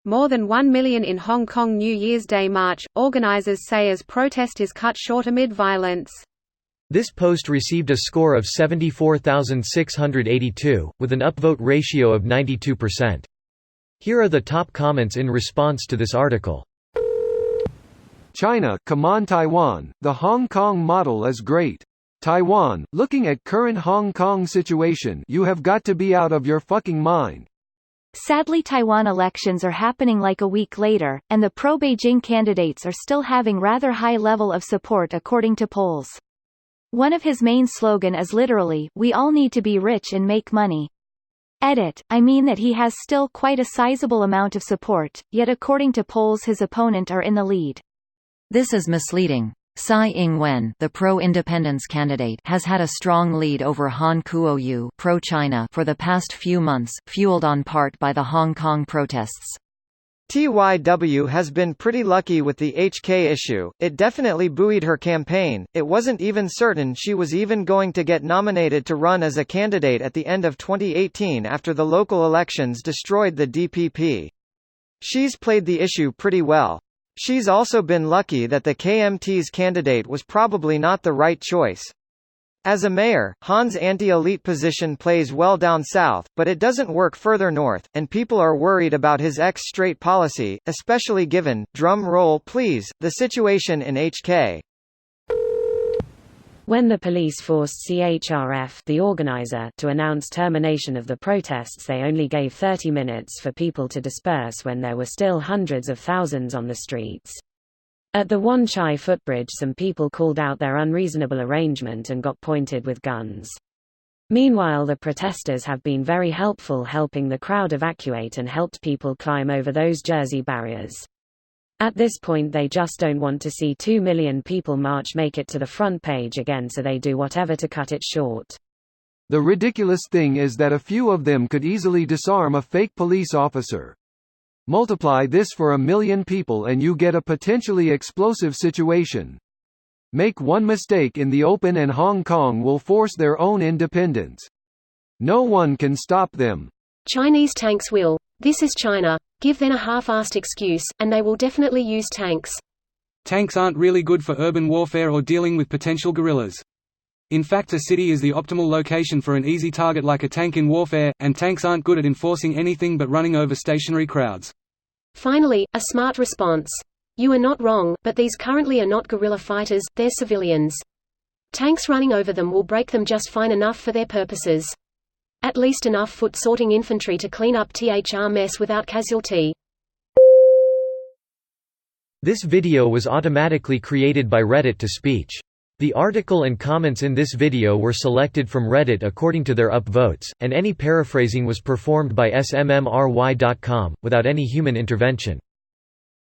More than 1 million in Hong Kong New Year's Day march, organisers say, as protest is cut short amid violence. This post received a score of 74,682, with an upvote ratio of 92%. Here are the top comments in response to this article. China, come on Taiwan, the Hong Kong model is great. Taiwan, looking at current Hong Kong situation, you have got to be out of your fucking mind. Sadly, Taiwan elections are happening like a week later, and the pro-Beijing candidates are still having rather high level of support according to polls. One of his main slogan is literally, "We all need to be rich and make money." I mean that he has still quite a sizable amount of support, yet according to polls his opponent are in the lead. This is misleading. Tsai Ing-wen, the pro-independence candidate, has had a strong lead over Han Kuo-yu, pro-China, for the past few months, fueled on part by the Hong Kong protests. TYW has been pretty lucky with the HK issue. It definitely buoyed her campaign. It wasn't even certain she was even going to get nominated to run as a candidate at the end of 2018 after the local elections destroyed the DPP. She's played the issue pretty well. She's also been lucky that the KMT's candidate was probably not the right choice. As a mayor, Han's anti-elite position plays well down south, but it doesn't work further north, and people are worried about his ex-straight policy, especially given, drum roll please, the situation in HK. When the police forced CHRF, the organizer, to announce termination of the protests, they only gave 30 minutes for people to disperse when there were still hundreds of thousands on the streets. At the Wan Chai footbridge, some people called out their unreasonable arrangement and got pointed with guns. Meanwhile, the protesters have been very helpful, helping the crowd evacuate and helped people climb over those Jersey barriers. At this point they just don't want to see 2 million people march make it to the front page again, so they do whatever to cut it short. The ridiculous thing is that a few of them could easily disarm a fake police officer. Multiply this for 1 million people and you get a potentially explosive situation. Make one mistake in the open and Hong Kong will force their own independence. No one can stop them. Chinese tanks will. This is China. Give them a half-assed excuse, and they will definitely use tanks. Tanks aren't really good for urban warfare or dealing with potential guerrillas. In fact, a city is the optimal location for an easy target like a tank in warfare, and tanks aren't good at enforcing anything but running over stationary crowds. Finally, a smart response. You are not wrong, but these currently are not guerrilla fighters, they're civilians. Tanks running over them will break them just fine enough for their purposes. At least enough foot-sorting infantry to clean up THR mess without casualty. This video was automatically created by Reddit to speech. The article and comments in this video were selected from Reddit according to their upvotes, and any paraphrasing was performed by smmry.com, without any human intervention.